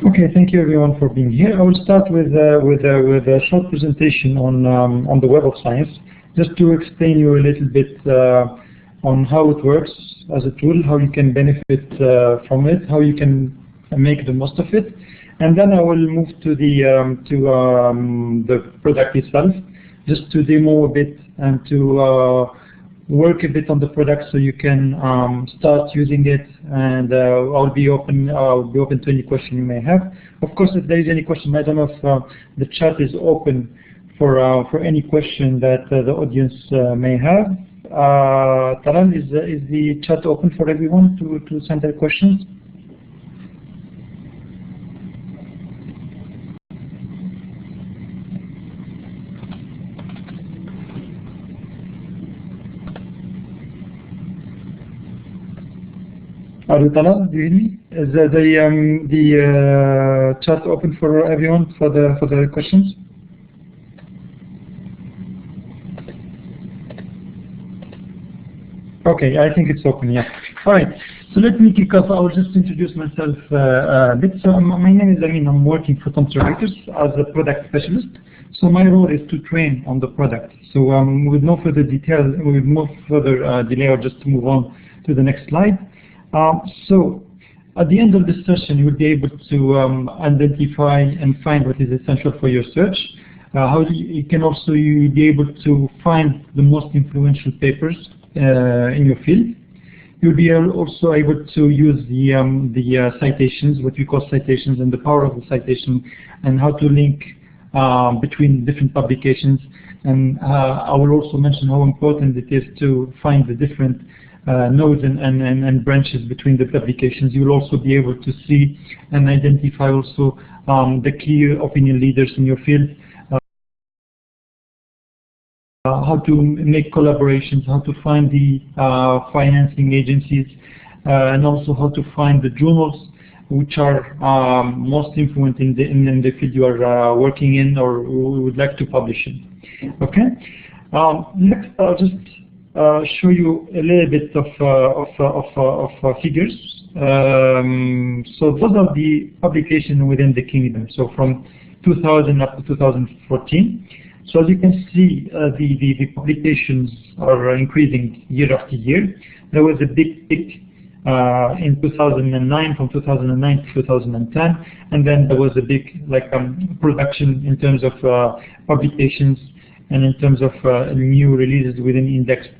Okay, thank you everyone for being here. I will start with a short presentation on the Web of Science, just to explain you a little bit on how it works as a tool, how you can benefit from it, how you can make the most of it, and then I will move to the product itself, just to demo a bit and to work a bit on the product so you can start using it, and I'll be open to any question you may have. Of course, if there is any question, I don't know if the chat is open for any question that the audience may have. Taran, is the chat open for everyone to send their questions? Taran, do you hear me? Is the chat open for everyone for the questions? Okay, I think it's open, yeah. All right, so let me kick off. I will just introduce myself a bit. So my name is Amin. I'm working for Thomson Reuters as a product specialist. So my role is to train on the product. So with no further detail, with no further delay, I'll just move on to the next slide. So at the end of this session, you will be able to identify and find what is essential for your search. You can also be able to find the most influential papers in your field. You'll be also able to use the citations, what we call citations, and the power of the citation, and how to link between different publications. And I will also mention how important it is to find the different nodes and branches between the publications. You will also be able to see and identify also the key opinion leaders in your field, how to make collaborations, how to find the financing agencies, and also how to find the journals which are most influent in the field you are working in or would like to publish in. Okay. Next, I'll just show you a little bit of figures. So those are the publications within the kingdom. So from 2000 up to 2014. So as you can see, the publications are increasing year after year. There was a big peak in 2009, from 2009 to 2010, and then there was a big production in terms of publications and in terms of new releases within indexed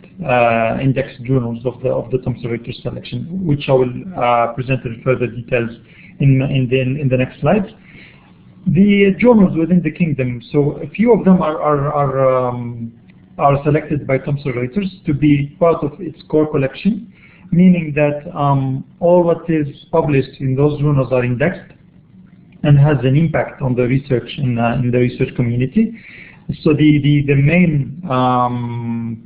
journals of the Thomson Reuters selection, which I will present in further details in the next slides. The journals within the kingdom, so a few of them are selected by Thomson Reuters to be part of its core collection, meaning that all what is published in those journals are indexed and has an impact on the research in the research community. So the main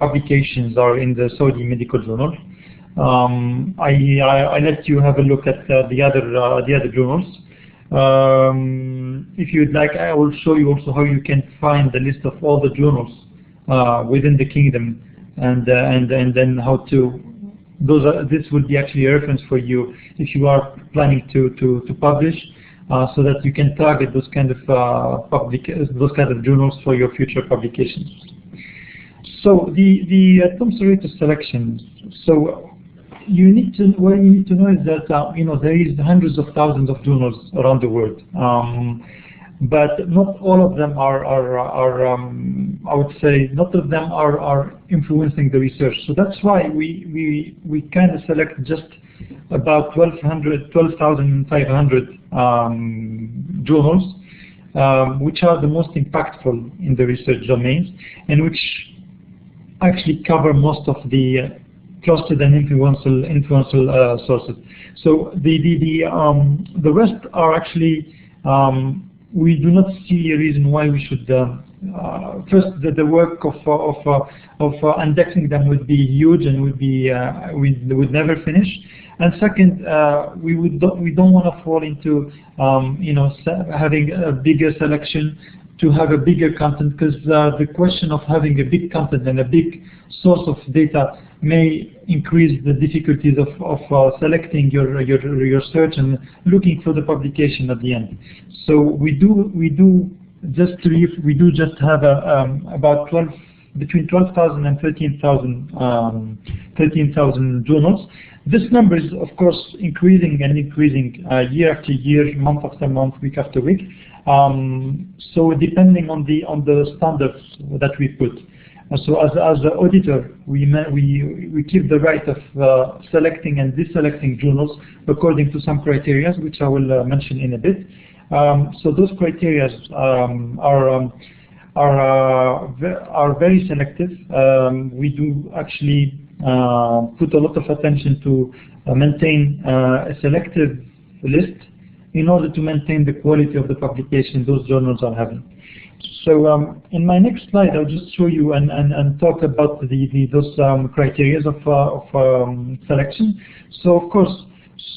publications are in the Saudi Medical Journal. I let you have a look at the other journals. If you'd like, I will show you also how you can find the list of all the journals within the kingdom, and then how to. This will be actually a reference for you if you are planning to publish, so that you can target those kind of journals for your future publications. So the Thomson Reuters selections. So what you need to know is that there is hundreds of thousands of journals around the world, but not all of them are I would say not all of them are influencing the research. So that's why we kind of select just about 12,500 journals, which are the most impactful in the research domains, and which actually cover most of the trusted and influential sources. So the rest are actually we do not see a reason why we should. First, the work of indexing them would be huge and would never finish. And second, we don't want to fall into having a bigger selection to have a bigger content, because the question of having a big content and a big source of data may increase the difficulties of selecting your search and looking for the publication at the end. So we do just have about between 12,000 and 13,000 journals. This number is, of course, increasing and increasing year after year, month after month, week after week. So depending on the standards that we put. So as an auditor, we keep the right of selecting and deselecting journals according to some criteria, which I will mention in a bit. So those criteria are very selective. We do actually put a lot of attention to maintain a selective list in order to maintain the quality of the publication those journals are having. So in my next slide, I'll just show you and talk about those criteria of selection. So of course,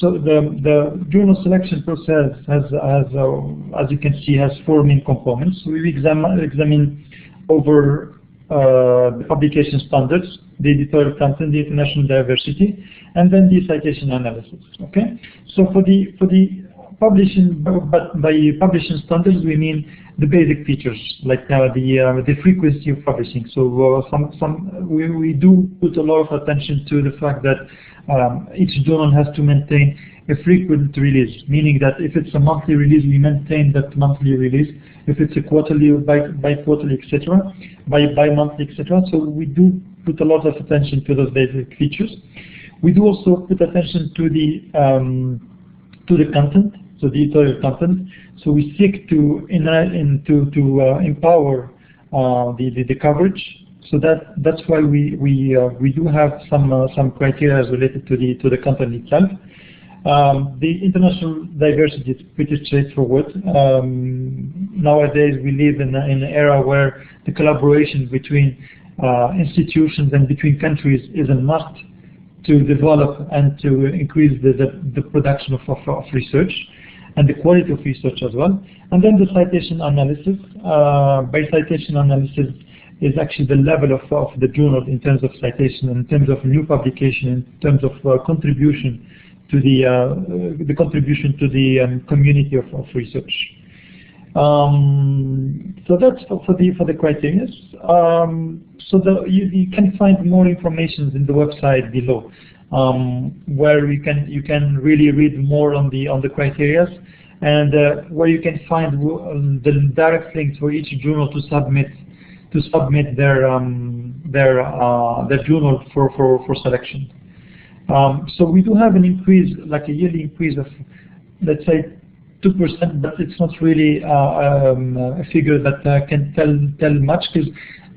the journal selection process has as you can see, has 4 main components. We examine over the publication standards, the editorial content, the international diversity, and then the citation analysis. Okay. So for the publishing, but by publishing standards we mean the basic features like the frequency of publishing. So we do put a lot of attention to the fact that each journal has to maintain a frequent release, meaning that if it's a monthly release, we maintain that monthly release. If it's a quarterly or bi-quarterly, etc., bi-monthly, etc. So we do put a lot of attention to those basic features. We do also put attention to the content, so the editorial content. So we seek to empower the coverage. So that's why we do have some criteria related to the content itself. The international diversity is pretty straightforward. Nowadays we live in an era where the collaboration between institutions and between countries is a must to develop and to increase the production of research and the quality of research as well. And then the citation analysis. By citation analysis is actually the level of the journal in terms of citation, in terms of new publication, in terms of contribution to the contribution to the community of research. So that's for the criteria. So you can find more information in the website below, where you can really read more on the criteria, and where you can find the direct links for each journal to submit their journal for selection. So we do have an increase, like a yearly increase of, let's say, 2%, but it's not really a figure that can tell much, because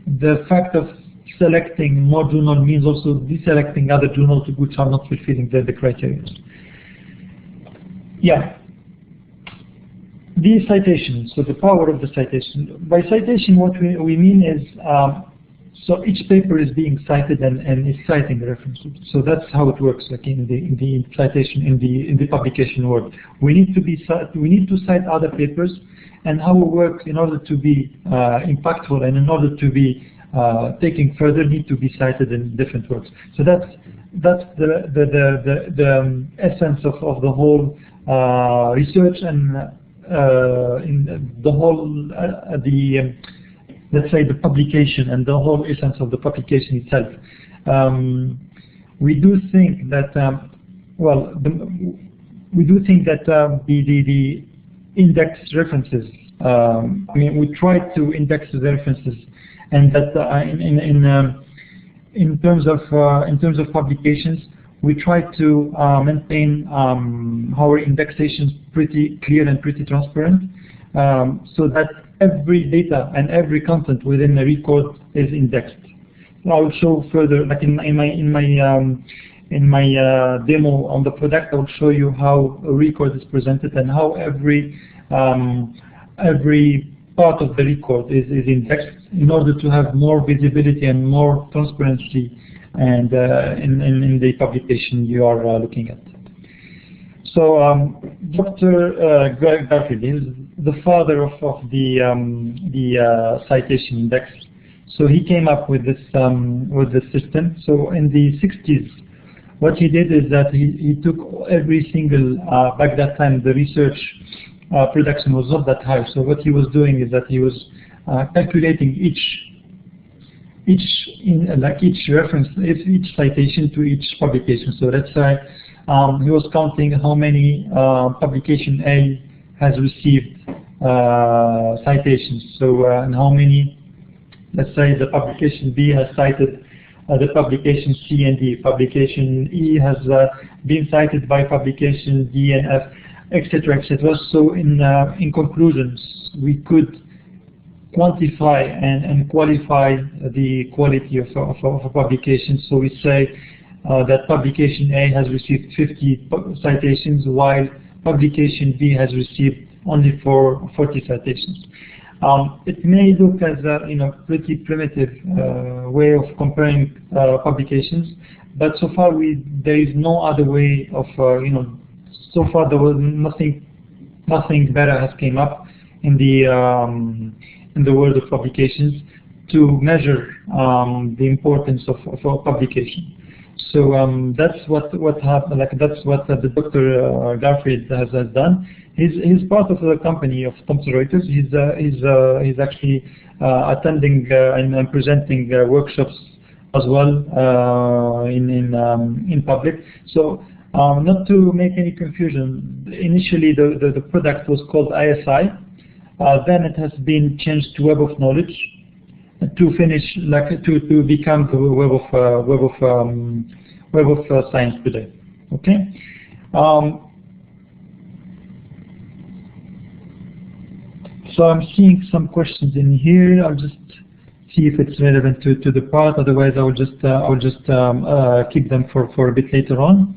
the fact of selecting more journals means also deselecting other journals which are not fulfilling the criteria. Yeah. The citation, so the power of the citation. By citation, what we mean is, so each paper is being cited and is citing references. So that's how it works, like in the citation, in the publication world. We need to cite other papers, and how we work in order to be impactful and in order to be taken further need to be cited in different works. So that's the essence of the whole research and in the whole let's say the publication and the whole essence of the publication itself. We do think that the index references. I mean, we try to index the references, and that in terms of publications, we try to maintain our indexations pretty clear and pretty transparent, so that every data and every content within a record is indexed. I will show further, like in my demo on the product, I will show you how a record is presented and how every part of the record is indexed in order to have more visibility and more transparency and in the publication you are looking at. So Dr. Garfield, the father of the citation index. So he came up with this system. So in the 60s, what he did is that he took every single, back that time the research production was not that high. So what he was doing is that he was calculating each reference, each citation to each publication. So let's say he was counting how many publication A has received citations. So and how many, let's say the publication B has cited the publication C and D. Publication E has been cited by publication D and F, etc., etc. So in conclusions, we could quantify and qualify the quality of a publication. So we say that publication A has received 50 citations, while publication B has received only 40 citations. It may look as a pretty primitive way of comparing publications, but so far there is no other way of so far there was nothing better has came up in the world of publications to measure the importance of publication. So that's what happened. That's what the Dr. Garfield has done. He's part of the company of Thomson Reuters. He's actually attending and presenting workshops as well in public. So not to make any confusion, initially the product was called ISI. Then it has been changed to Web of Knowledge to finish to become the Web of Science today. Okay. So I'm seeing some questions in here. I'll just see if it's relevant to the part. Otherwise, I will just keep them for a bit later on.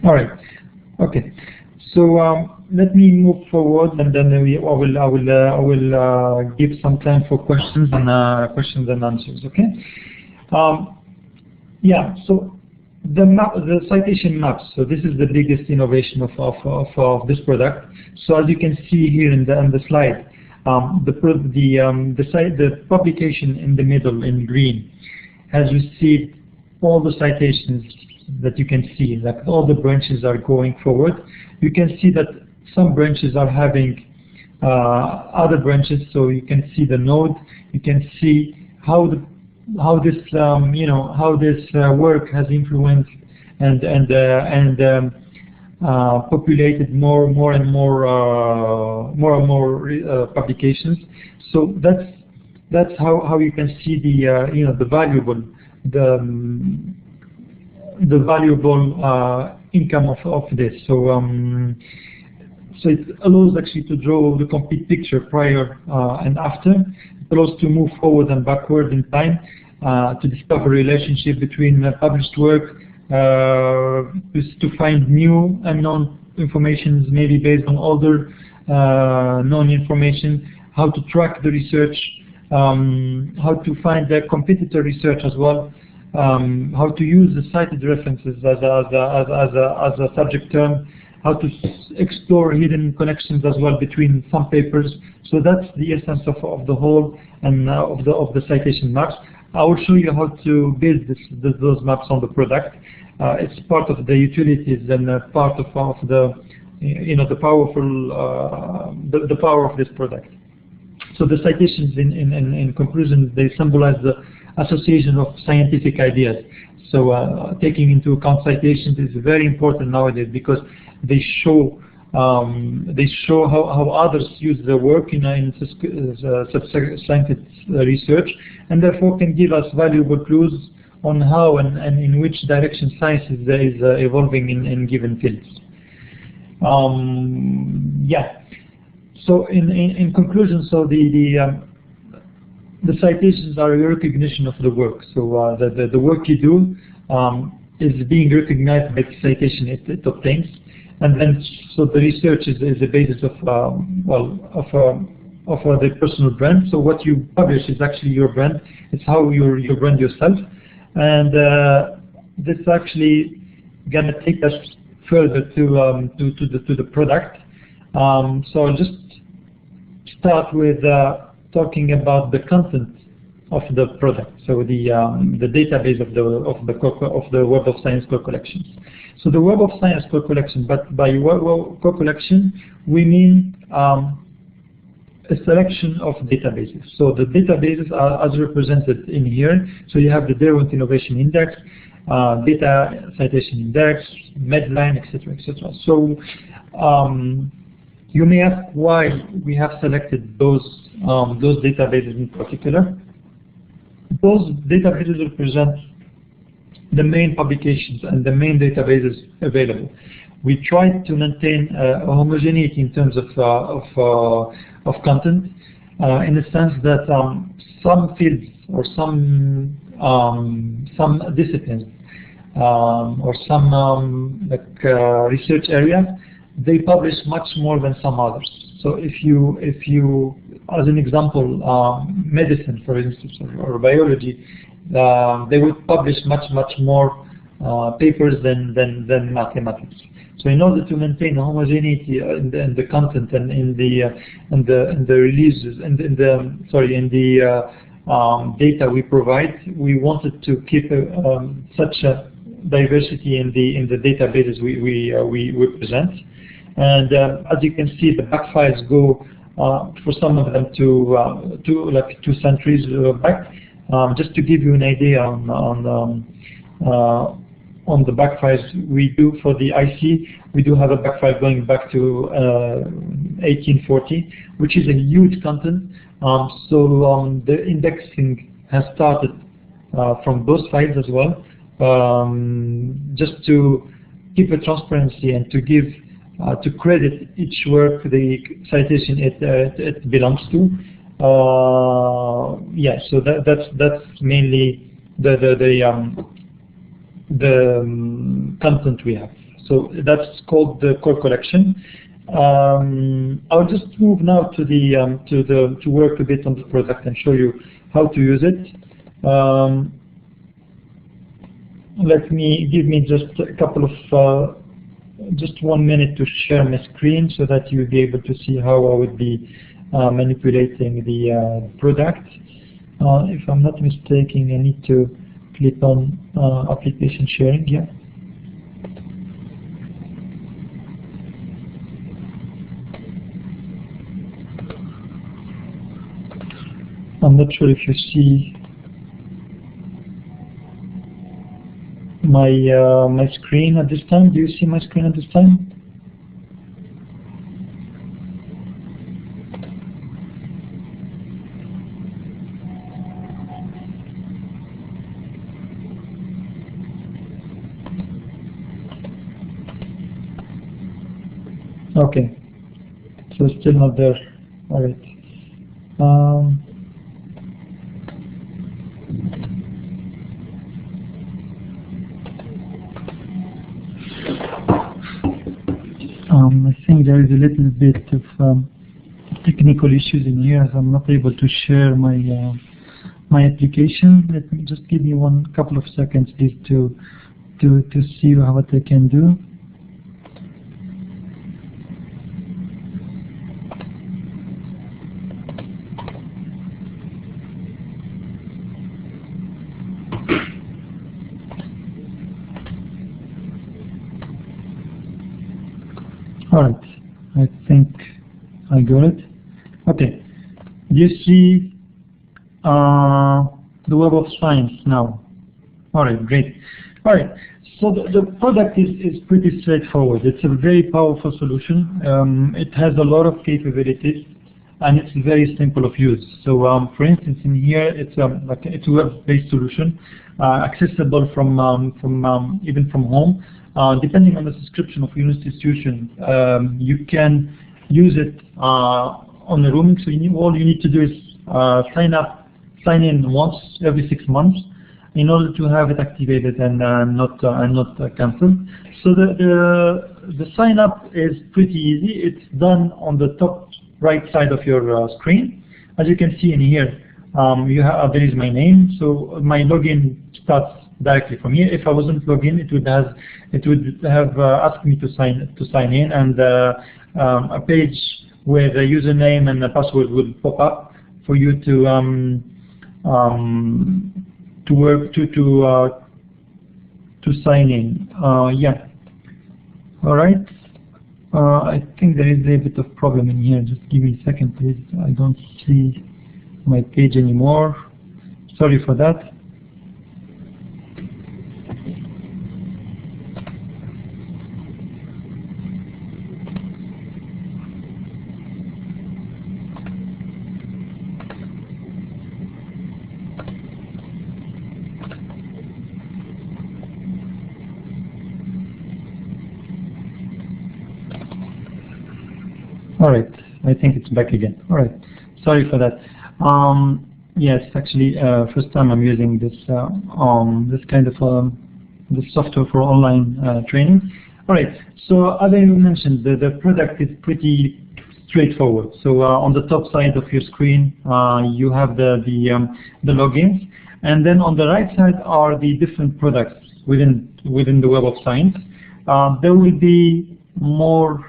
All right. Okay. So let me move forward, and then I will give some time for questions and answers. Okay. Yeah. So the citation maps. So this is the biggest innovation of this product. So as you can see here in the slide, the publication in the middle in green has received all the citations that you can see, like all the branches are going forward. You can see that some branches are having other branches, so you can see the node. You can see how this work has influenced and populated more and more publications. So that's how you can see the valuable income of this. So so it allows actually to draw the complete picture prior and after. It allows to move forward and backward in time to discover a relationship between published work, to find new unknown information, maybe based on older known information, how to track the research, how to find the competitor research as well, how to use the cited references as a subject term, how to explore hidden connections as well between some papers. So that's the essence of the whole and of the citation maps. I will show you how to build those maps on the product. It's part of the utilities and part of the the power of this product. So the citations in conclusion, they symbolize the association of scientific ideas. So taking into account citations is very important nowadays because they show how others use their work in scientific research, and therefore can give us valuable clues on how and in which direction science is evolving in given fields. Yeah. So in conclusion, so the citations are a recognition of the work. So the work you do is being recognized by the citation it obtains, and then so the research is the basis of the personal brand. So what you publish is actually your brand. It's how you brand yourself, and this actually gonna take us further to the product. So I'll just start with talking about the content of the product. So the database of the Web of Science core collections. So the Web of Science core collection, but by core collection we mean a selection of databases. So the databases are as represented in here. So you have the Derwent Innovation Index, Data Citation Index, Medline, etc., etc. So you may ask why we have selected those databases in particular. Those databases represent the main publications and the main databases available. We try to maintain a homogeneity in terms of content, in the sense that some fields or some disciplines or some research areas, they publish much more than some others. So if you as an example, medicine, for instance, or biology, they would publish much more papers than mathematics. So in order to maintain homogeneity in the content and in the releases and in the data we provide, we wanted to keep such a diversity in the databases we present. And as you can see, the back files go for some of them to like 2 centuries back. Just to give you an idea on the back files we do for the IC, we do have a back file going back to 1840, which is a huge content. So the indexing has started from those files as well, just to keep a transparency and to give to credit each work the citation it belongs to. Yeah, so that's mainly the content we have. So that's called the core collection. I'll just move now to work a bit on the product and show you how to use it. Give me just a couple of just 1 minute to share my screen so that you'll be able to see how I would be manipulating the product. If I'm not mistaken, I need to click on application sharing. Yeah. I'm not sure if you see my screen at this time. Do you see my screen at this time? Okay, so still not there. All right. I think there is a little bit of technical issues in here, as I'm not able to share my application. Let me just give you a couple of seconds please to see what I can do. Alright, I think I got it. Okay, you see the Web of Science now. Alright, great. Alright, so the product is pretty straightforward. It's a very powerful solution. It has a lot of capabilities and it's very simple of use. So for instance, in here it's a web-based solution, accessible from even from home. Depending on the subscription of your institution, you can use it on the roaming. So all you need to do is sign in once every 6 months in order to have it activated and not cancelled. So the sign up is pretty easy. It's done on the top right side of your screen. As you can see in here, there is my name. So my login starts directly from here. If I wasn't logged in, it would have asked me to sign in, and a page where the username and the password would pop up for you to sign in. Yeah. All right. I think there is a bit of problem in here. Just give me a second, please. I don't see my page anymore. Sorry for that. All right, I think it's back again. All right, sorry for that. Yes, actually, first time I'm using this this kind of this software for online training. All right, so as I mentioned, the product is pretty straightforward. So on the top side of your screen, you have the logins, and then on the right side are the different products within the Web of Science. There will be more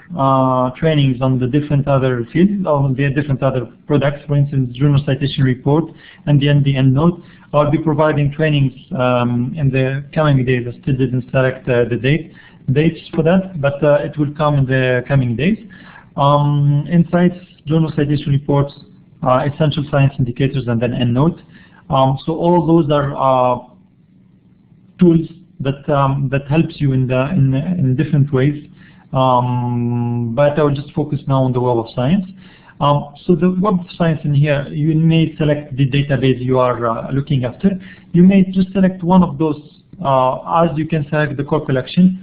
trainings on the different other fields, on the different other products. For instance, Journal Citation Report and the EndNote. I'll be providing trainings in the coming days. I still didn't select the dates for that, but it will come in the coming days. Insights, Journal Citation Reports, Essential Science Indicators, and then EndNote. So all those are tools that helps you in different ways. But I will just focus now on the Web of Science. So the Web of Science in here, you may select the database you are looking after. You may just select one of those, as you can select the core collection,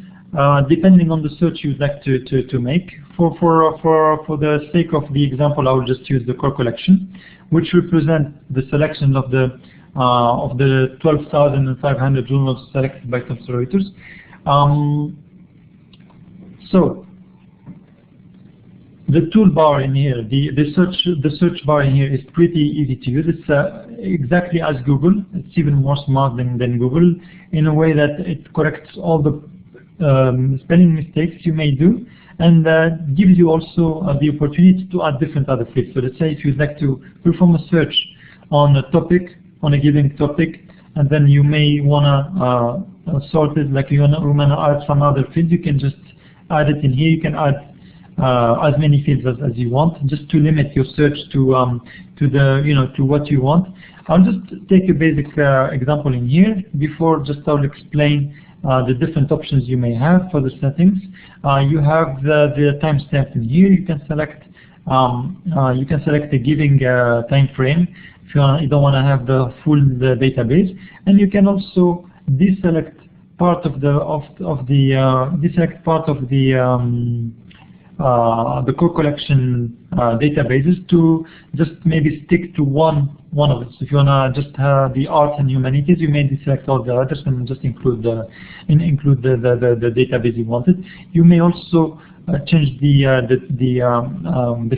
depending on the search you'd like to make. For the sake of the example, I will just use the core collection, which represent the selection of the 12,500 journals selected by Thomson Reuters. So the toolbar in here, the search bar in here is pretty easy to use. It's exactly as Google. It's even more smart than Google in a way that it corrects all the spelling mistakes you may do, and gives you also the opportunity to add different other fields. So let's say if you'd like to perform a search on a topic, on a given topic, and then you may want to sort it, like you want to add some other fields, you can just add it in here. You can add as many fields as you want, just to limit your search to what you want. I'll just take a basic example in here. Before, I'll explain the different options you may have for the settings. You have the timestamp in here. You can select a given time frame if you don't want to have the full database, and you can also deselect part of the core collection databases to just maybe stick to one of it. So if you wanna just have the arts and humanities, you may deselect all the others and just include the database you wanted. You may also change the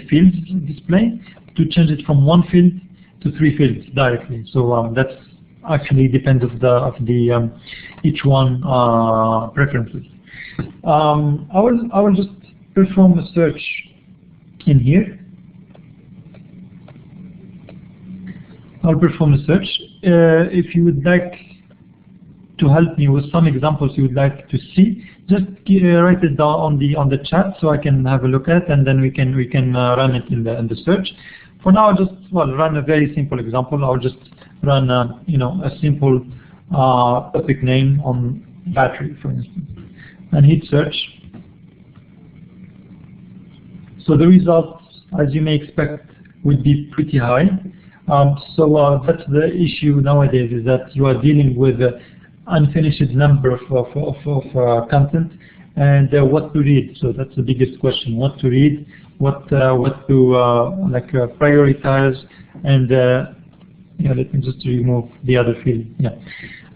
fields display to change it from one field to 3 fields directly. So that's actually depends of each one preferences. I will just perform a search in here. I'll perform a search. If you would like to help me with some examples you would like to see, just write it down on the chat so I can have a look at, and then we can run it in the search. For now, I'll just run a very simple example. I'll just run a simple topic name on battery, for instance, and hit search. So the results, as you may expect, would be pretty high. So that's the issue nowadays, is that you are dealing with an unfinished number of content, and what to read. So that's the biggest question: what to read, what to prioritize, and let me just remove the other field.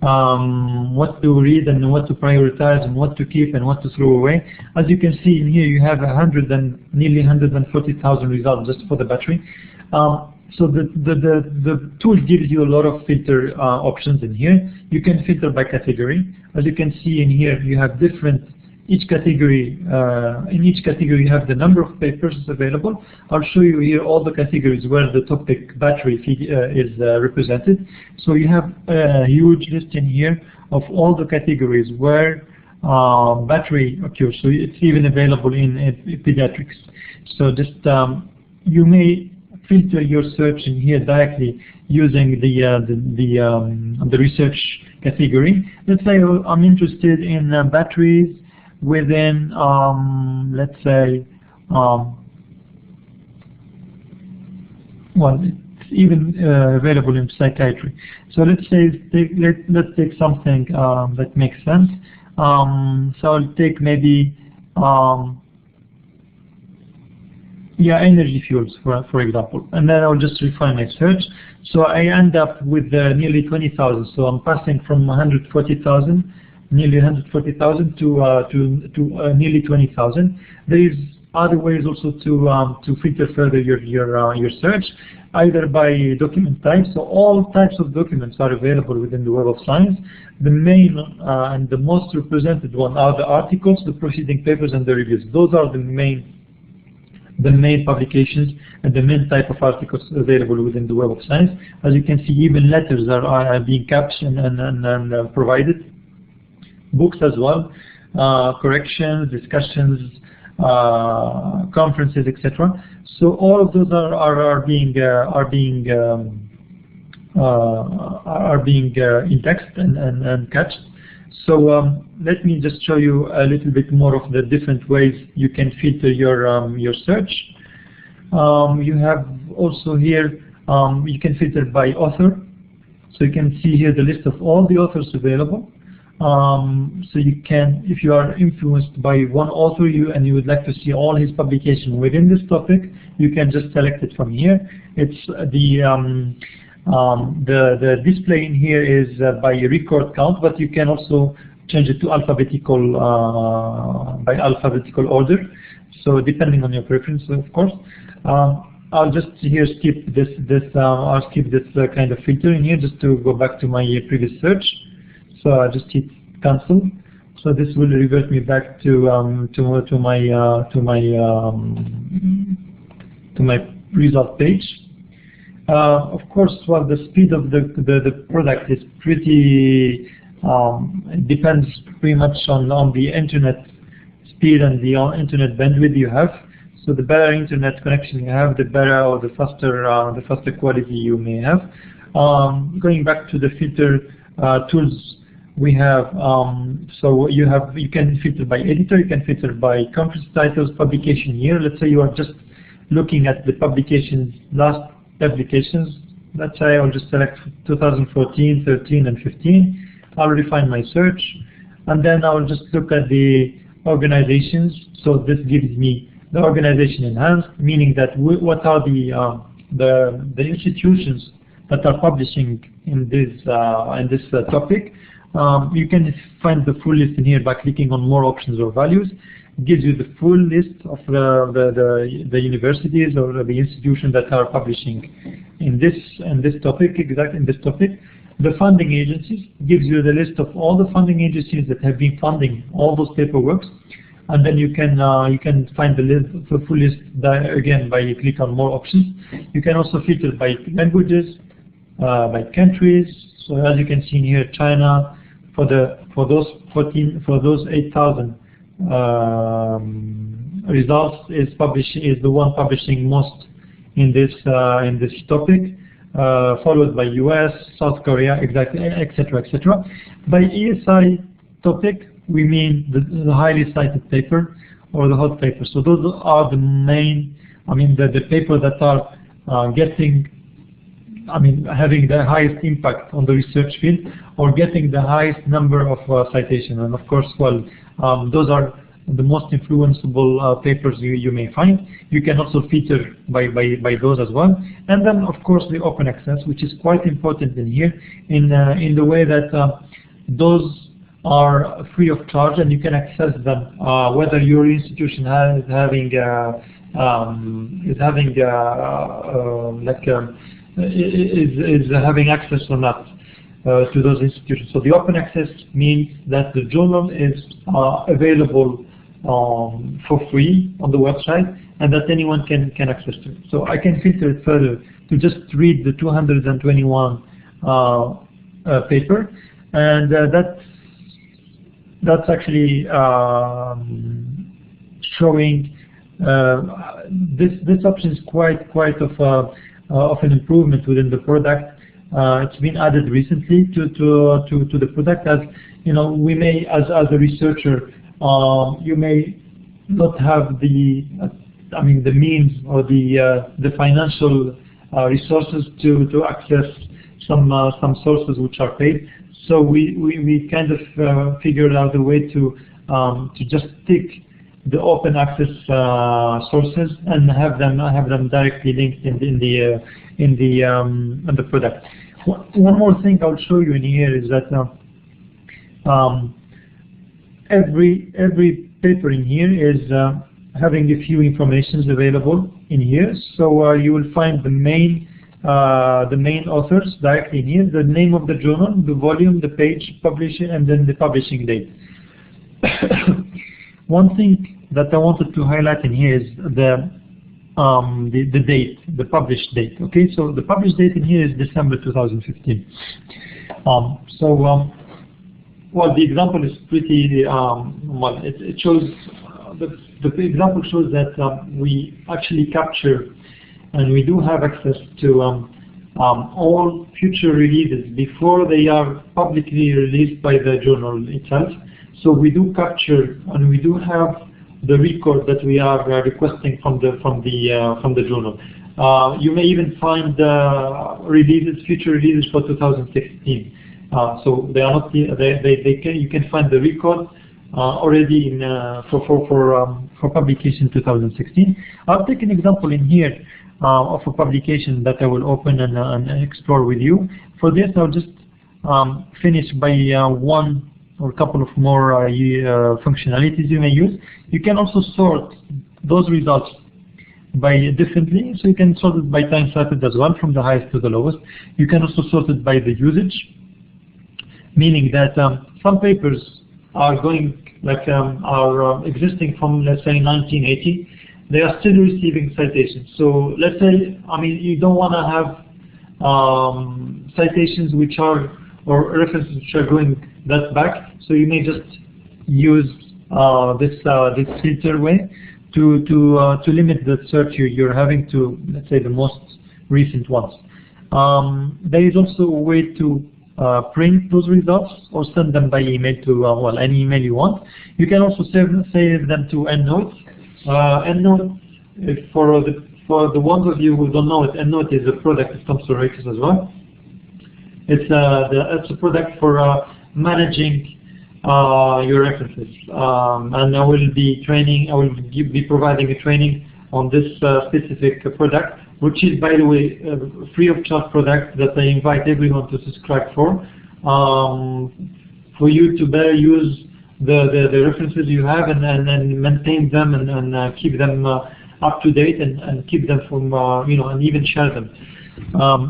What to read and what to prioritize and what to keep and what to throw away. As you can see in here, you have nearly 140,000 results just for the battery. So the tool gives you a lot of filter options in here. You can filter by category. As you can see in here, you have different, each category, in each category you have the number of papers available. I'll show you here all the categories where the topic battery is represented. So you have a huge list in here of all the categories where battery occurs. So it's even available in pediatrics. So just you may filter your search in here directly using the research category. Let's say I'm interested in batteries within, let's say, well, it's even available in psychiatry. So let's say let's take something that makes sense. So I'll take maybe energy fuels, for example, and then I'll just refine my search. So I end up with nearly 20,000. So I'm passing from 140,000, nearly 140,000 to nearly 20,000. There is other ways also to filter further your search, either by document type. So all types of documents are available within the Web of Science. The main and the most represented one are the articles, the proceeding papers, and the reviews. Those are the main publications and the main type of articles available within the Web of Science. As you can see, even letters are being captioned and provided. Books as well, corrections, discussions, conferences, etc. So all of those are being indexed and catched. So let me just show you a little bit more of the different ways you can filter your search. You have also here, you can filter by author. So you can see here the list of all the authors available. So you can, if you are influenced by one author and you would like to see all his publication within this topic, you can just select it from here. It's the display in here is by record count, but you can also change it to alphabetical by alphabetical order. So depending on your preference, of course. I'll just here skip this. I'll skip this kind of filter in here just to go back to my previous search. So I just hit cancel. So this will revert me back to my result page. Of course, well, the speed of the product is pretty depends pretty much on the internet speed and the internet bandwidth you have. So the better internet connection you have, the better or the faster quality you may have. Going back to the filter tools we have, so you can filter by editor, you can filter by conference titles, publication year. Let's say you are just looking at the publications, last publications. Let's say I'll just select 2014, 13, and 15. I'll refine my search, and then I'll just look at the organizations. So this gives me the organization enhanced, meaning that what are the institutions that are publishing in this topic. You can find the full list in here by clicking on more options or values. It gives you the full list of the universities or the institutions that are publishing in this topic, exactly in this topic. The funding agencies gives you the list of all the funding agencies that have been funding all those paperworks, and then you can find the full list again by click on more options. You can also filter by languages, by countries. So as you can see in here, China for those 8,000 results is the one publishing most in this topic, followed by US, South Korea, exactly, etc., etc. By ESI topic, we mean the highly cited paper or the hot paper. So those are the main, the papers that are having the highest impact on the research field or getting the highest number of citations. And of course, well, those are the most influenceable papers you may find. You can also filter by those as well. And then, of course, the open access, which is quite important in here, in the way that those are free of charge and you can access them, whether your institution is having having is having access or not to those institutions. So the open access means that the journal is available for free on the website, and that anyone can access to it. So I can filter it further to just read the 221 paper, and that's actually showing this option is quite of an improvement within the product. It's been added recently to the product, as you know, we may as a researcher you may not have the means or the financial resources to access some sources which are paid. So we kind of figured out a way to just take the open access sources and have them directly linked in the product. One more thing I'll show you in here is that every paper in here is having a few informations available in here. So you will find the main authors directly in here, the name of the journal, the volume, the page, publishing, and then the publishing date. One thing that I wanted to highlight in here is the date, the published date. Okay, so the published date in here is December 2015. Well, the example is pretty well. It shows the example shows that we actually capture and we do have access to all future releases before they are publicly released by the journal itself. So we do capture and we do have the record that we are requesting from the journal. You may even find future releases for 2016. So they are not you can find the record already in for publication 2016. I'll take an example in here of a publication that I will open and explore with you. For this, I'll just finish by one or a couple of more functionalities you may use. You can also sort those results by differently, so you can sort it by time started as well, from the highest to the lowest. You can also sort it by the usage, meaning that some papers are existing from, let's say, 1980. They are still receiving citations. So let's say, you don't want to have citations which are, or references which are going that back. So you may just use this filter way to limit the search you're having to, let's say, the most recent ones. There is also a way to print those results or send them by email to any email you want. You can also save them to EndNote. EndNote, for the ones of you who don't know it, EndNote is a product that comes to Reuters as well. It's a product for managing your references, and I will be providing a training on this specific product, which is, by the way, a free of charge product that I invite everyone to subscribe for you to better use the references you have and maintain them and keep them up to date and keep them from and even share them.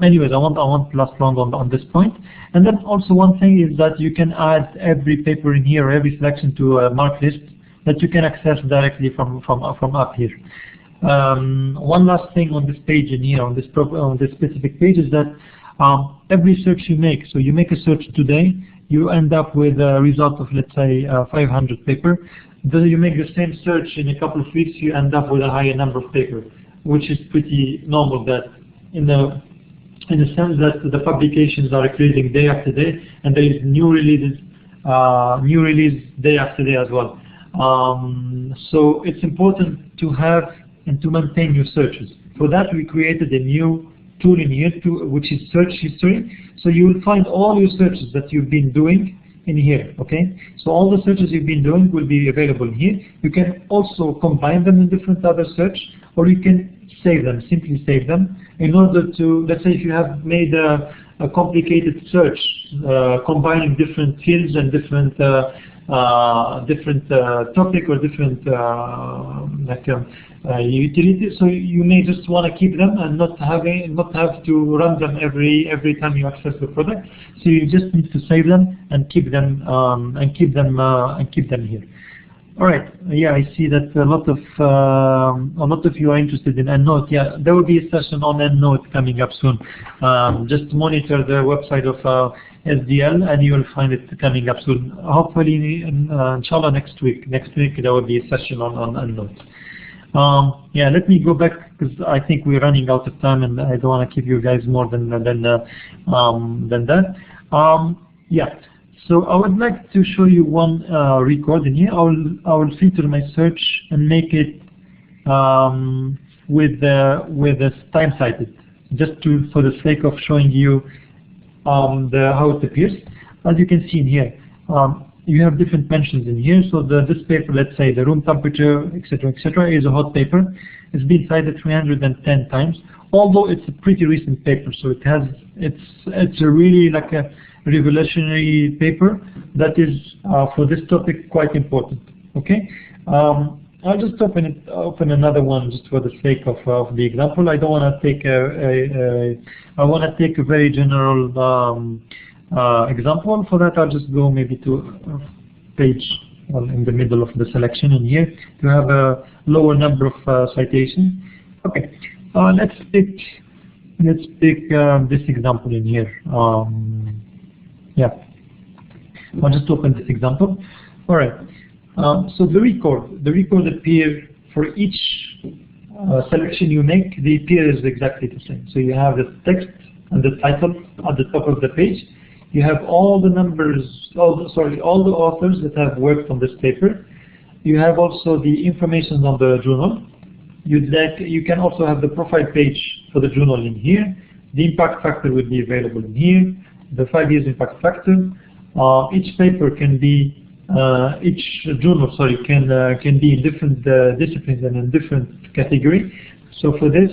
Anyways, I won't last long on this point. And then also one thing is that you can add every paper in here, or every selection, to a marked list that you can access directly from up here. One last thing on this page in here, on this specific page, is that every search you make, so you make a search today, you end up with a result of, let's say, 500 paper. Then you make the same search in a couple of weeks, you end up with a higher number of paper, which is pretty normal. That in the sense that the publications are increasing day after day, and there is new release day after day as well. So it's important to have and to maintain your searches. For that, we created a new tool in here, which is search history. So you will find all your searches that you've been doing in here. Okay, so all the searches you've been doing will be available here. You can also combine them in different other search, or you can save them, simply save them, in order to, let's say, if you have made a complicated search combining different fields and different topic or different utility. So you may just want to keep them and not have to run them every time you access the product. So you just need to save them and keep them here. All right. Yeah, I see that a lot of you are interested in EndNote. Yeah, there will be a session on EndNote coming up soon. Just monitor the website of SDL and you will find it coming up soon. Hopefully, inshallah, next week. Next week there will be a session on EndNote. Yeah, let me go back because I think we're running out of time and I don't want to keep you guys more than that. Yeah. So I would like to show you one record in here. I will filter my search and make it with the time cited, just for the sake of showing you how it appears. As you can see in here, you have different mentions in here. So this paper, let's say the room temperature, etc., is a hot paper. It's been cited 310 times, although it's a pretty recent paper. So it's a really like a revolutionary paper that is for this topic quite important. Okay, I'll just open another one just for the sake of the example. I don't want to take I want to take a very general example. For that, I'll just go maybe to page in the middle of the selection in here to have a lower number of citations. Okay, let's pick this example in here. Yeah, I'll just open this example. All right. So the record appears for each selection you make. The appear is exactly the same. So you have the text and the title at the top of the page. You have all the numbers, all the authors that have worked on this paper. You have also the information on the journal. You can also have the profile page for the journal in here. The impact factor will be available in here. The 5 years impact factor. Each paper can be, each journal, sorry, can be in different disciplines and in different category. So for this,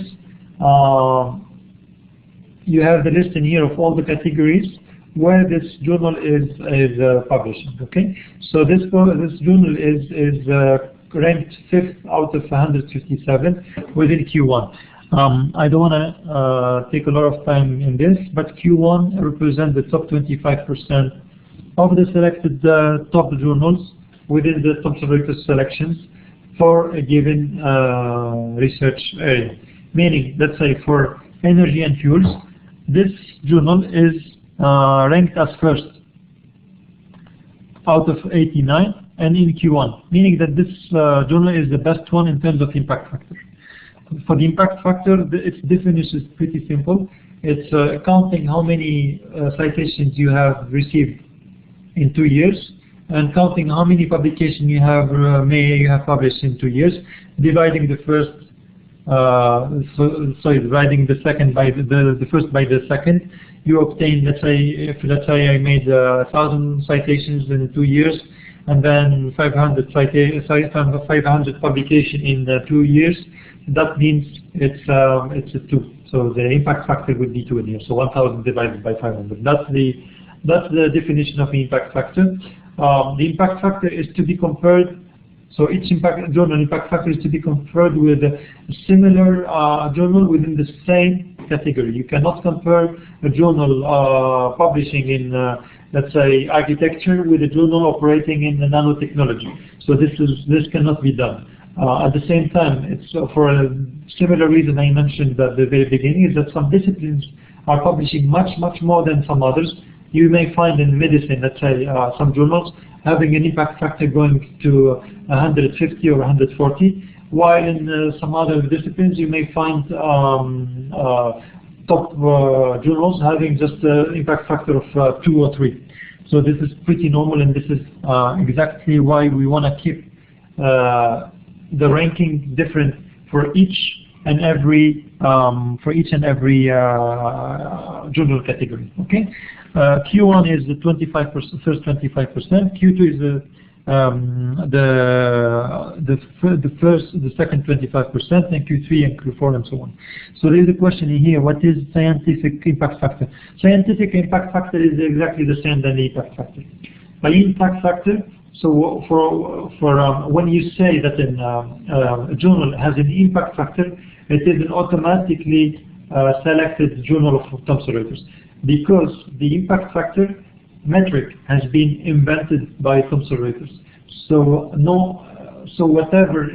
you have the list in here of all the categories where this journal is published. Okay, so this journal is ranked 5th out of 157 within Q1. I don't want to take a lot of time in this, but Q1 represents the top 25% of the selected top journals within the Thomson Reuters selections for a given research area. Meaning, let's say for energy and fuels, this journal is ranked as first out of 89 and in Q1, meaning that this journal is the best one in terms of impact factor. For the impact factor, its definition is pretty simple. It's counting how many citations you have received in 2 years and counting how many publications you have published in 2 years, dividing the first, dividing the second by the first by the second. You obtain, let's say I made 1,000 citations in 2 years, and then 500 publication in 2 years. That means it's a 2. So the impact factor would be 2 in here. So 1,000 divided by 500. That's the definition of the impact factor. The impact factor is to be compared. So each journal impact factor is to be compared with a similar journal within the same category. You cannot compare a journal publishing in, let's say, architecture with a journal operating in nanotechnology. So this cannot be done. At the same time, it's for a similar reason I mentioned at the very beginning, is that some disciplines are publishing much more than some others. You may find in medicine, let's say, some journals having an impact factor going to 150 or 140, while in some other disciplines you may find top journals having just an impact factor of 2 or 3. So this is pretty normal, and this is exactly why we want to keep the ranking different for each and every journal category. Okay, Q1 is the 25%, first 25%. Q2 is the second 25%, and Q3 and Q4 and so on. So there is a question in here: what is scientific impact factor? Scientific impact factor is exactly the same than the impact factor. By impact factor, So when you say that a journal has an impact factor, it is an automatically selected journal of Thomson Reuters, because the impact factor metric has been invented by Thomson Reuters. So whatever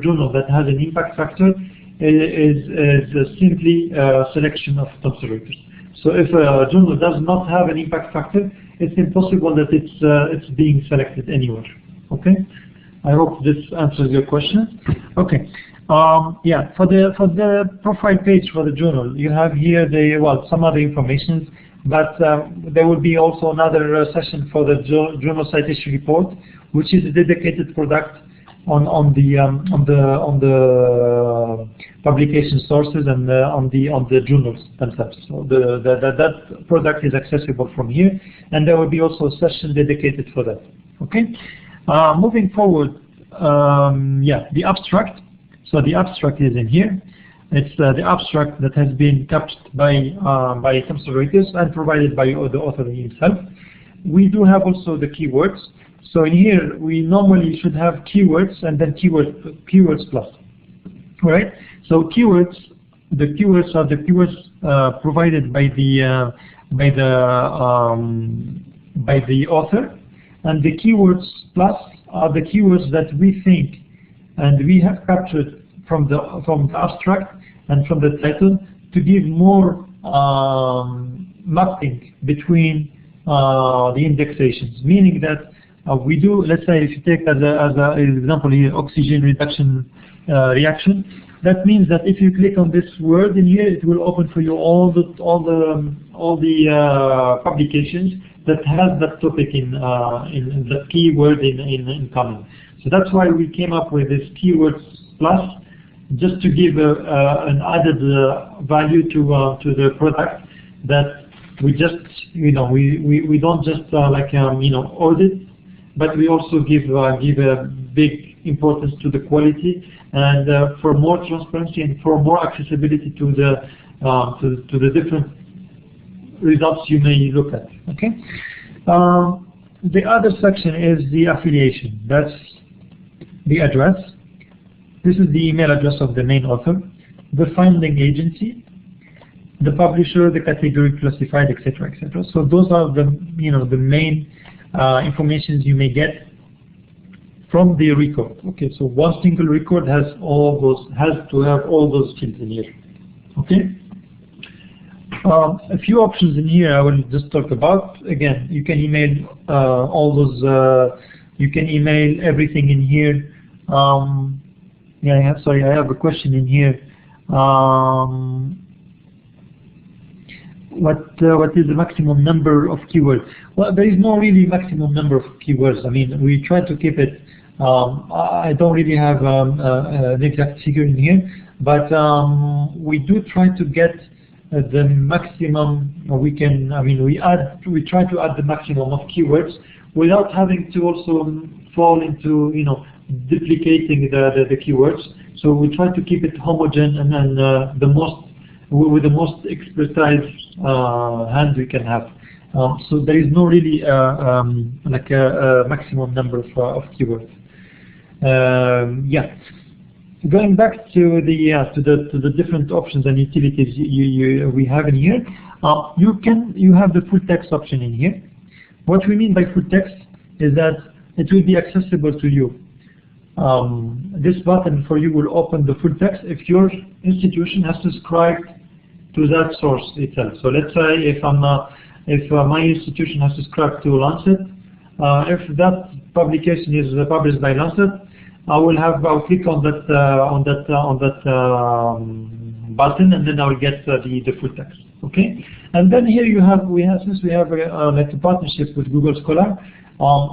journal that has an impact factor is simply a selection of Thomson Reuters. So if a journal does not have an impact factor, it's impossible that it's being selected anywhere. Okay, I hope this answers your question. Okay, yeah, for the profile page for the journal, you have here some other information, but there will be also another session for the journal citation report, which is a dedicated product on the publication sources and on the journals themselves. So that product is accessible from here, and there will be also a session dedicated for that. Okay, moving forward, yeah, the abstract. So the abstract is in here. It's the abstract that has been captured by Thomson Reuters and provided by the author himself. We do have also the keywords. So in here, we normally should have keywords and then keywords plus. All right. So keywords, the keywords are the keywords provided by the author, and the keywords plus are the keywords that we think and we have captured from the abstract and from the title to give more mapping between the indexations, meaning that we do, let's say, if you take as an example here, oxygen reduction reaction, that means that if you click on this word in here, it will open for you all the publications that has that topic in the keyword in common. So that's why we came up with this keywords plus, just to give an added value to the product, that we just, we don't just audit, but we also give a big importance to the quality and for more transparency and for more accessibility to the different results you may look at. Okay. The other section is the affiliation. That's the address. This is the email address of the main author, the funding agency, the publisher, the category classified, etc., etc. So those are the the main informations you may get from the record. Okay, so one single record has to have all those fields in here. Okay. A few options in here I will just talk about. Again, you can email all those. You can email everything in here. Yeah, sorry, I have a question in here. What is the maximum number of keywords? Well, there is no really maximum number of keywords. I mean, we try to keep it. I don't really have an exact figure in here, but we do try to get the maximum we can. I mean, we try to add the maximum of keywords without having to also fall into duplicating the keywords. So we try to keep it homogeneous and then with the most expertise hand we can have. So there is no really like a maximum number of keywords. Yeah. Going back to the different options and utilities we have in here, you have the full text option in here. What we mean by full text is that it will be accessible to you. This button for you will open the full text if your institution has subscribed to that source itself. So let's say if my institution has subscribed to Lancet, if that publication is published by Lancet, I'll click on that button, and then I will get the full text. Okay, and then here since we have like a partnership with Google Scholar,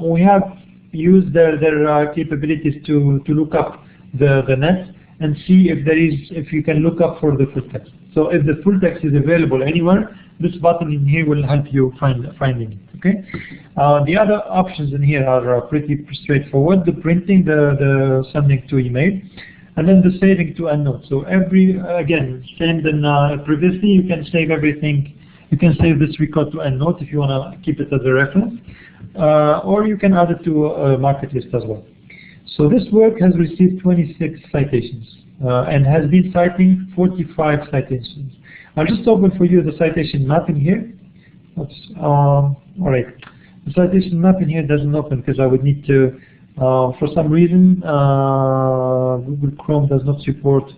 we have used their capabilities to look up the net and see if you can look up for the full text. So if the full text is available anywhere, this button in here will help you finding it. Okay. The other options in here are pretty straightforward: the printing, the sending to email, and then the saving to EndNote. So again, same than previously, you can save everything You can save this record to EndNote if you want to keep it as a reference, or you can add it to a market list as well. So this work has received 26 citations and has been citing 45 citations. I'll just open for you the citation map in here. All right. The citation map in here doesn't open because I would need to, for some reason, Google Chrome does not support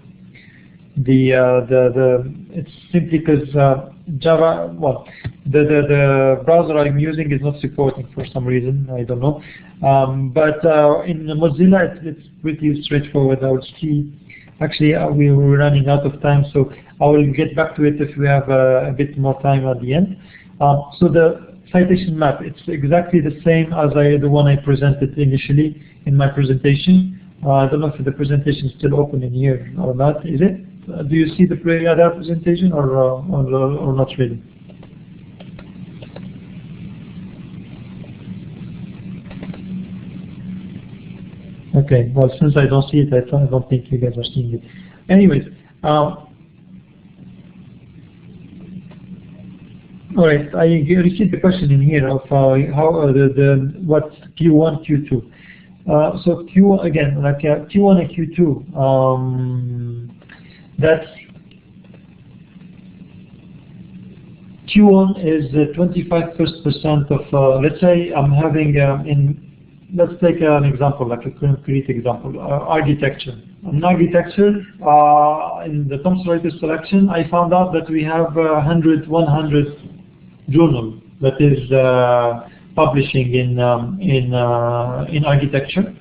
it's simply because Java, well, the browser I'm using is not supporting for some reason, I don't know. But in Mozilla, it's pretty straightforward. I will see. Actually, we were running out of time, so I will get back to it if we have a bit more time at the end. So the citation map, it's exactly the same as the one I presented initially in my presentation. I don't know if the presentation is still open in here or not. Is it? Do you see the other presentation or not really? Okay, well, since I don't see it, I don't think you guys are seeing it. Anyways, all right, I received the question in here of what's Q1, Q2. So Q1 again, like Q1 and Q2. That's Q1 is 25% of. Let's say I'm having let's take an example, like a concrete example, architecture. In architecture, in the Thomson Reuters selection, I found out that we have 100 journal that is publishing in architecture.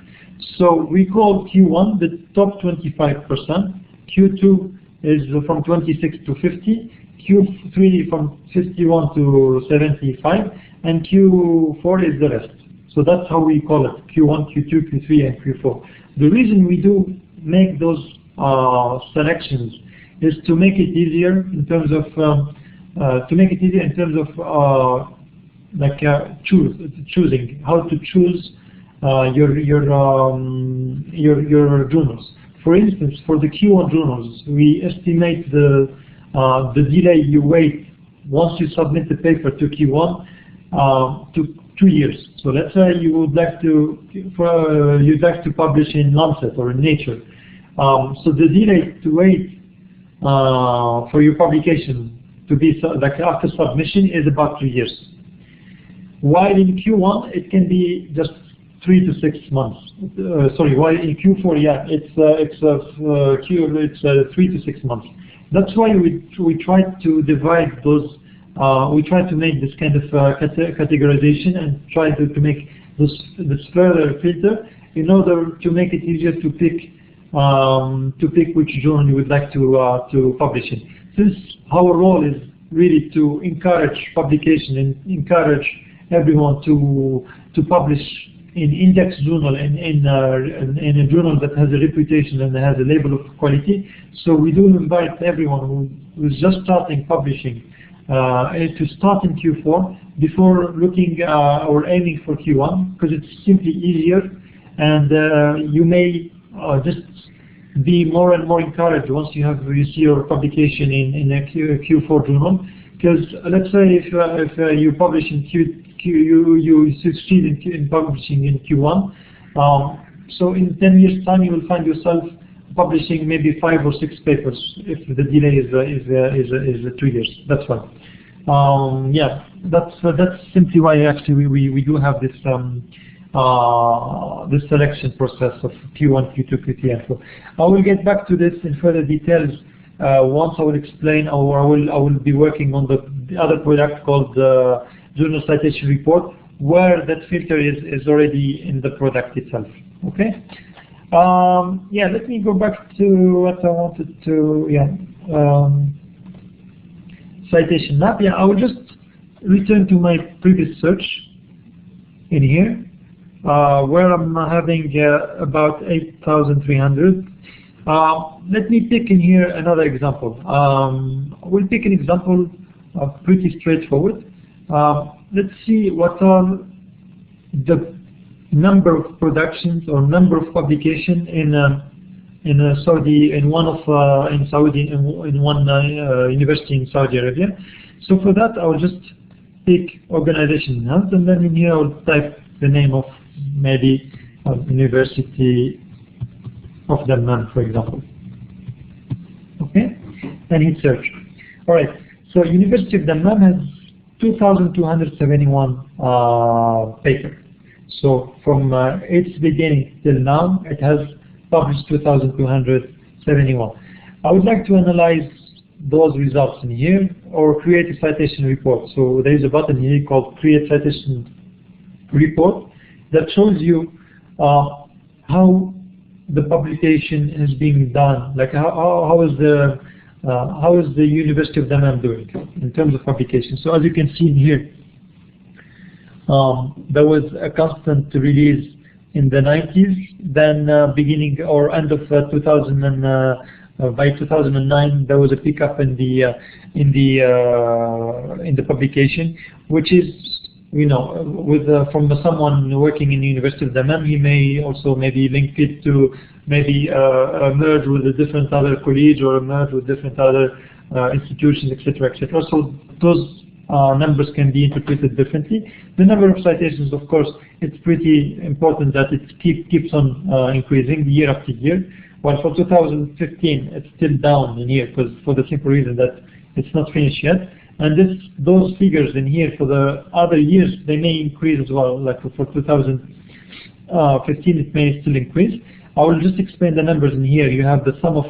So we call Q1 the top 25%. Q2 is from 26 to 50. Q3 from 51 to 75, and Q4 is the rest. So that's how we call it: Q1, Q2, Q3, and Q4. The reason we do make those selections is to make it easier in terms of choosing how to choose your journals. For instance, for the Q1 journals, we estimate the delay you wait once you submit the paper to Q1 to 2 years. So let's say you would like to publish in Lancet or in Nature. So the delay to wait for your publication to be like after submission is about 2 years. While in Q1 it can be just 3 to 6 months. While in Q4, yeah, it's 3 to 6 months. That's why we try to divide those. We try to make this kind of categorization and try to make this further filter in order to make it easier to pick which journal you would like to publish in. Since our role is really to encourage publication and encourage everyone to publish in index journal and in a journal that has a reputation and has a label of quality. So we do invite everyone who's just starting publishing to start in Q4 before looking or aiming for Q1, because it's simply easier, and you may just be more and more encouraged once you see your publication in a Q4 journal. Because let's say if you publish in you succeed in publishing in Q1, so in 10 years time you will find yourself publishing maybe 5 or 6 papers if the delay is 2 years. That's why. Yeah, that's simply why actually we do have this this selection process of Q1, Q2, Q3, and 4. I will get back to this in further details once I will explain, or I will be working on the other product called the Journal Citation Report, where that filter is already in the product itself. Okay. Yeah, let me go back to what I wanted to. Citation Map. Yeah, I will just return to my previous search in here, where I'm having about 8,300. Let me pick in here another example. We'll pick an example pretty straightforward. Let's see what are the number of productions or number of publications in in Saudi, in one university in Saudi Arabia. So for that, I will just pick organization health, and then in here I will type the name of maybe University of Dammam, for example. Okay, and hit search. All right. So University of Dammam has 2,271 papers. So from its beginning till now, it has published 2,271. I would like to analyze those results in here or create a citation report. So there is a button here called Create Citation Report that shows you how the publication is being done. Like how is the University of Dammam doing in terms of publication. So as you can see in here, there was a constant release in the 90s, then beginning or end of 2000 by 2009 there was a pickup in the publication, which is, you know, with from someone working in the University of Dammam, he may also maybe link it to maybe merge with a different other college or merge with different other institutions, etc., etc. So those numbers can be interpreted differently. The number of citations, of course, it's pretty important that it keeps on increasing year after year. While for 2015, it's still down in here because for the simple reason that it's not finished yet. And those figures in here for the other years, they may increase as well. Like for 2015, it may still increase. I will just explain the numbers in here. You have the sum of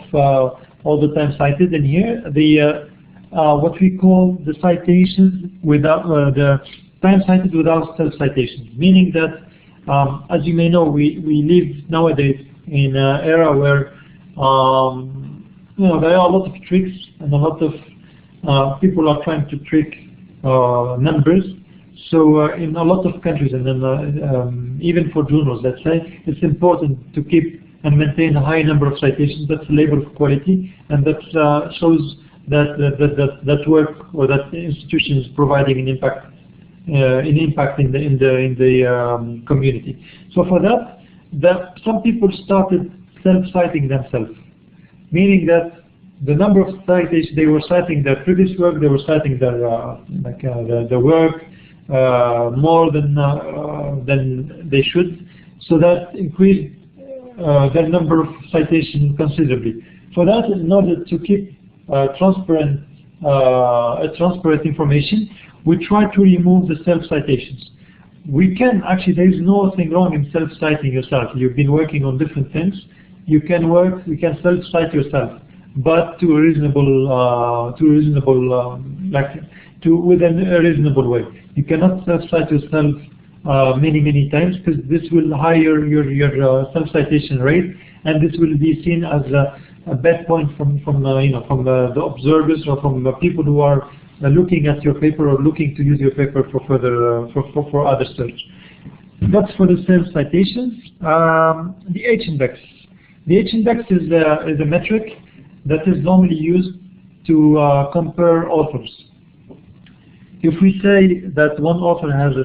all the time cited in here. The what we call the citations without the time cited without self-citations, meaning that as you may know, we live nowadays in an era where you know, there are a lot of tricks and a lot of people are trying to trick numbers. So in a lot of countries, and then even for journals, let's say, it's important to keep and maintain a high number of citations. That's a label of quality, and that shows that work or that institution is providing an impact in the community. So for that, some people started self-citing themselves, meaning that the number of citations, they were citing their previous work, they were citing their the work more than they should, so that increased their number of citations considerably. For that, in order to keep transparent information, we try to remove the self-citations. We can actually, there is nothing wrong in self-citing yourself. You've been working on different things. You can self-cite yourself, but to a reasonable, within a reasonable way. You cannot self-cite yourself many times, because this will higher your self-citation rate, and this will be seen as a bad point from the observers or from the people who are looking at your paper or looking to use your paper for further for other search. That's for the self-citations. The H-index. The H-index is a metric that is normally used to compare authors. If we say that one author has a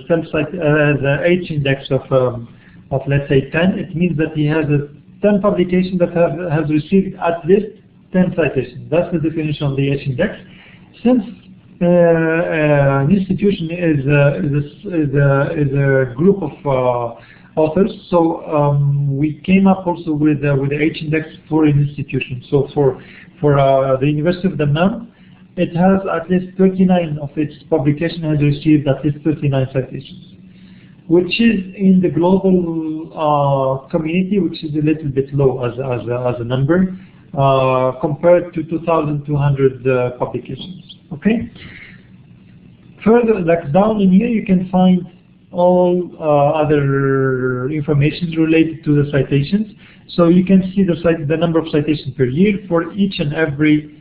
H-index of let's say 10, it means that he has 10 publications that has received at least 10 citations. That's the definition of the H-index. Since an institution is a group of authors, so we came up also with the H-index for an institution. So for the University of Dammam, it has at least 39 of its publication has received at least 39 citations, which is in the global community, which is a little bit low as a number compared to 2,200 publications. Okay. Further, like down in here, you can find all other information related to the citations. So you can see the number of citations per year for each and every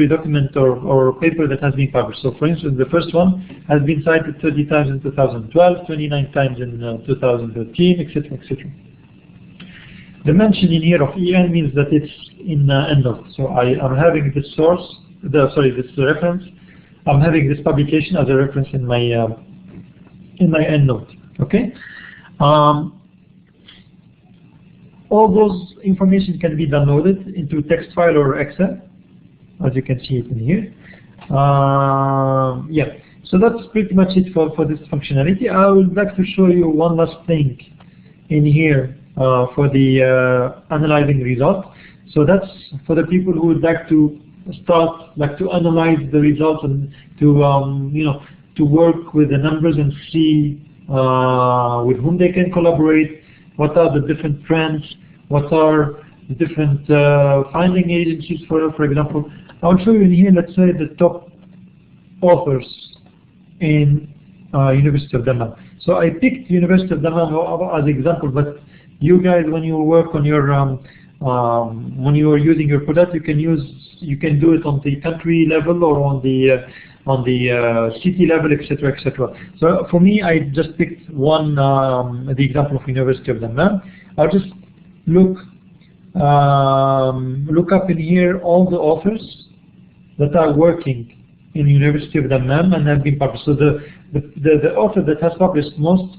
document or paper that has been published. So for instance, the first one has been cited 30 times in 2012, 29 times in 2013, etc., etc. The mention in here of EN means that it's in EndNote. So I'm having this source, this reference. I'm having this publication as a reference in my EndNote. Okay. all those information can be downloaded into text file or Excel, as you can see it in here. Yeah, so that's pretty much it for this functionality. I would like to show you one last thing in here for the analyzing results. So that's for the people who would like to start, like to analyze the results and to you know, to work with the numbers and see with whom they can collaborate, what are the different trends, what are the different finding agencies. For example, I'll show you in here, let's say, the top authors in University of Dammam. So I picked University of Dammam as example, but you guys, when you work on your when you are using your product, you can do it on the country level or on the city level, etc., etc. So for me, I just picked one, the example of University of Dammam. I'll just look up in here all the authors that are working in University of Dammam and have been published. So the author that has published most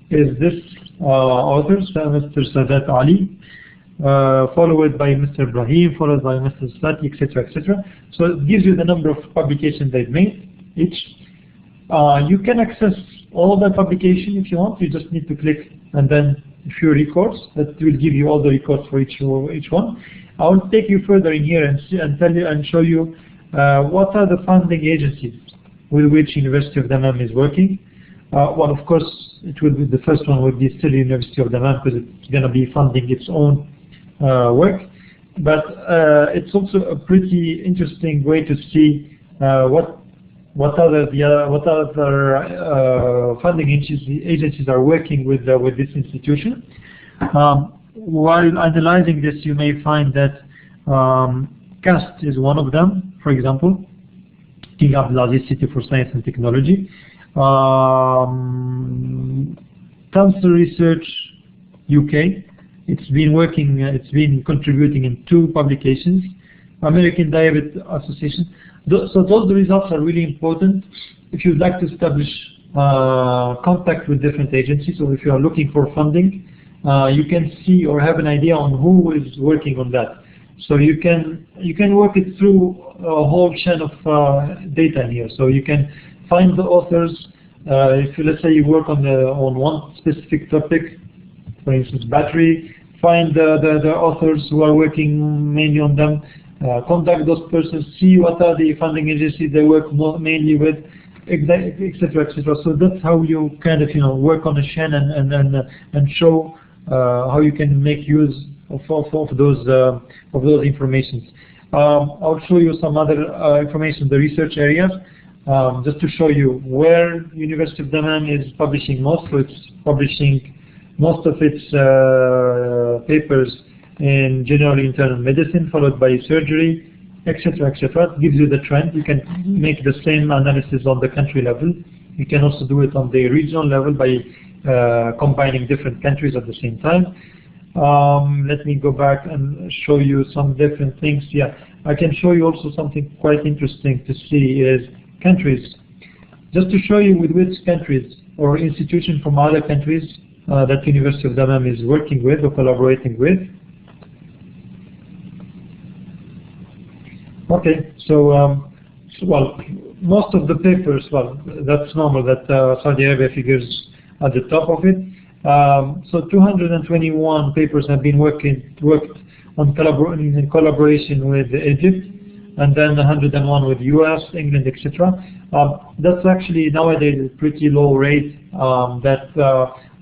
is this author, Mr. Sadat Ali, followed by Mr. Ibrahim, followed by Mr. Slati, etc., etc. So it gives you the number of publications they've made each. You can access all the publication if you want. You just need to click and then a few records. That will give you all the records for each one. I will take you further in here and tell you and show you what are the funding agencies with which University of Dammam is working. Well, of course, it will be the first one would be still University of Dammam because it's going to be funding its own work. But it's also a pretty interesting way to see what other funding agencies are working with this institution. While analyzing this, you may find that CAST is one of them, for example, King Abdulaziz City for Science and Technology. Cancer Research UK, it's been contributing in 2 publications. American Diabetes Association. So those results are really important if you'd like to establish contact with different agencies, or if you are looking for funding, you can see or have an idea on who is working on that. So you can work it through a whole chain of data here. So you can find the authors. If you, let's say you work on one specific topic, for instance battery, find the authors who are working mainly on them, contact those persons, see what are the funding agencies they work mainly with, etc., etc. So that's how you kind of work on a chain and show how you can make use of those informations. I'll show you some other information, the research areas, just to show you where University of Dammam is publishing most. So it's publishing most of its papers in general internal medicine, followed by surgery, etc., etc. It gives you the trend. You can make the same analysis on the country level. You can also do it on the regional level by combining different countries at the same time. Let me go back and show you some different things. Yeah, I can show you also something quite interesting to see is countries. Just to show you with which countries or institutions from other countries that University of Dammam is working with or collaborating with. Okay, so well, most of the papers, well, that's normal that Saudi Arabia figures at the top of it. So 221 papers have been worked on in collaboration with Egypt, and then 101 with US, England, etc. That's actually nowadays a pretty low rate that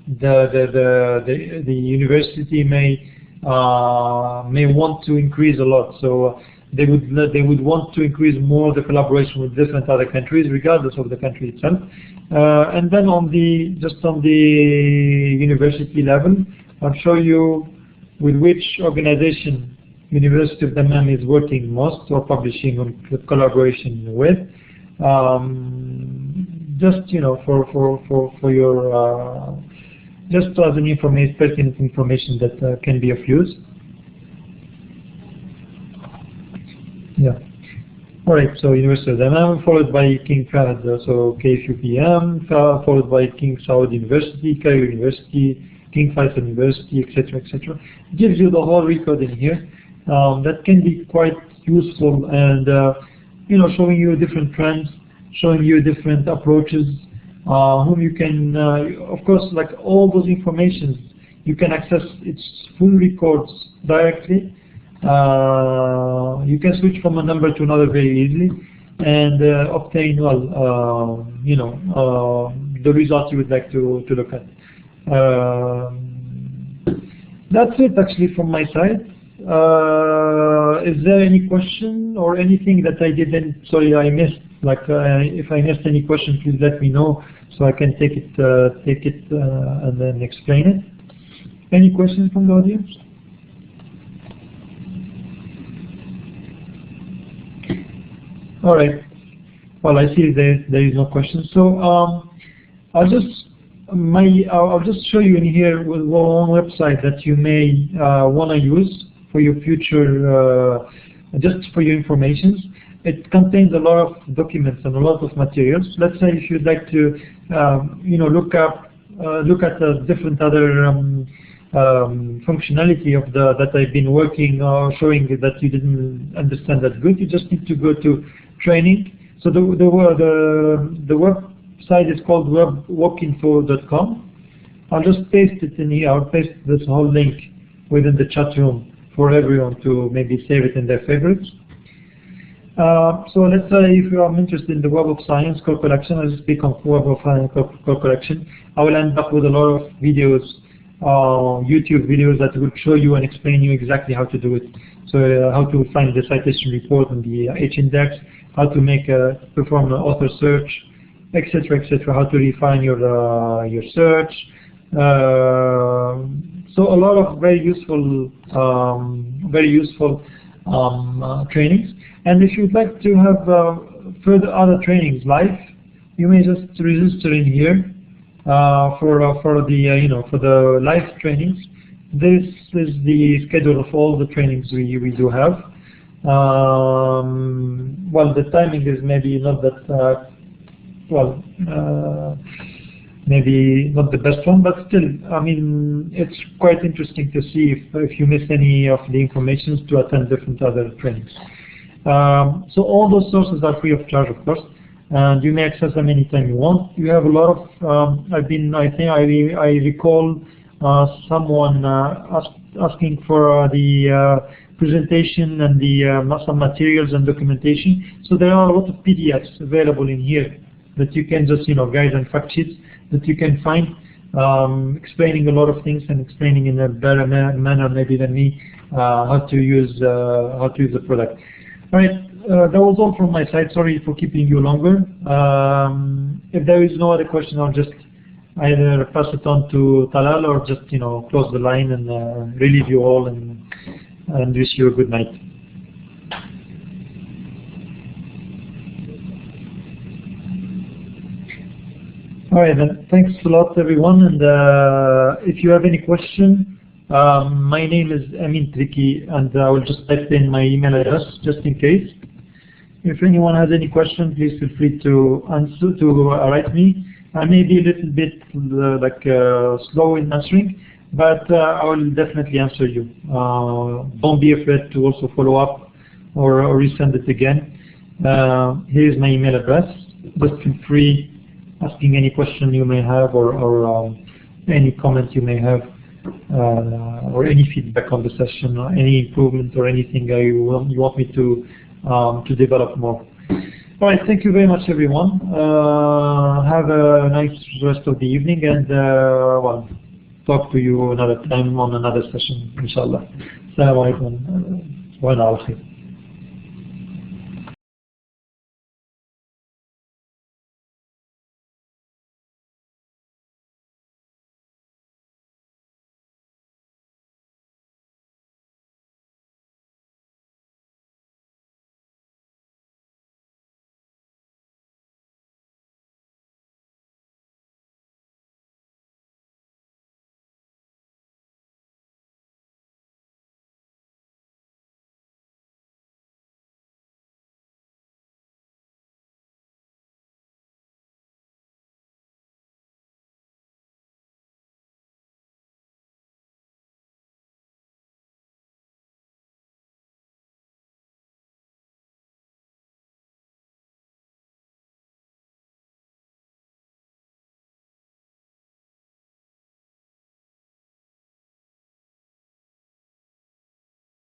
the university may want to increase a lot. So they would want to increase more the collaboration with different other countries, regardless of the country itself. And then on the university level, I'll show you with which organization University of Dammam is working most or publishing on collaboration with. Just for your just as an pertinent information that can be of use. Yeah. All right. So University of Dammam, followed by King Fahd, so KFUPM, followed by King Saud University, Cairo University, King Faisal University, etc., etc. It gives you the whole record in here. That can be quite useful, and showing you different trends, showing you different approaches, whom you can, of course, like all those informations, you can access its full records directly. You can switch from a number to another very easily, and obtain, well, the results you would like to look at. That's it actually from my side. Is there any question or anything that I didn't, I missed? Like if I missed any question, please let me know so I can take it and then explain it. Any questions from the audience? All right. Well, I see there is no question. So I'll just show you in here one website that you may want to use for your future, just for your information. It contains a lot of documents and a lot of materials. Let's say if you'd like to, look at different other functionality of that I've been working or showing that you didn't understand that good, you just need to go to training. So the website is called webwalkinfo.com. I'll just paste it in here. I'll paste this whole link within the chat room for everyone to maybe save it in their favorites. So let's say if I'm interested in the Web of Science core collection, I'll just speak on Web of Science core collection. I will end up with a lot of videos, YouTube videos that will show you and explain you exactly how to do it. So how to find the citation report and the H-index, how to perform an author search, etc., etc. How to refine your search. So a lot of very useful trainings. And if you'd like to have further other trainings live, you may just register in here for the live trainings. This is the schedule of all the trainings we do have. Well, the timing is maybe not that maybe not the best one, but still, I mean, it's quite interesting to see if you miss any of the information to attend different other trainings. So all those sources are free of charge, of course, and you may access them anytime you want. You have a lot of, I recall someone asking for the presentation and some materials and documentation. So there are a lot of PDFs available in here that you can just, guides and fact sheets that you can find, explaining a lot of things and explaining in a better manner maybe than me how to use the product. All right, that was all from my side. Sorry for keeping you longer. If there is no other question, I'll just either pass it on to Talal or just close the line and relieve you all and wish you a good night. All right, then. Thanks a lot, everyone. And if you have any question, my name is Amin Triki, and I will just type in my email address just in case. If anyone has any question, please feel free to write me. I may be a little bit slow in answering, but I will definitely answer you. Don't be afraid to also follow up or resend it again. Here is my email address. Just feel free asking any question you may have or any comment you may have, or any feedback on the session, or any improvement or anything you want me to develop more. All right, thank you very much, everyone. Have a nice rest of the evening, and well, talk to you another time on another session, inshallah. Assalamu alaikum wa rahmatullahi.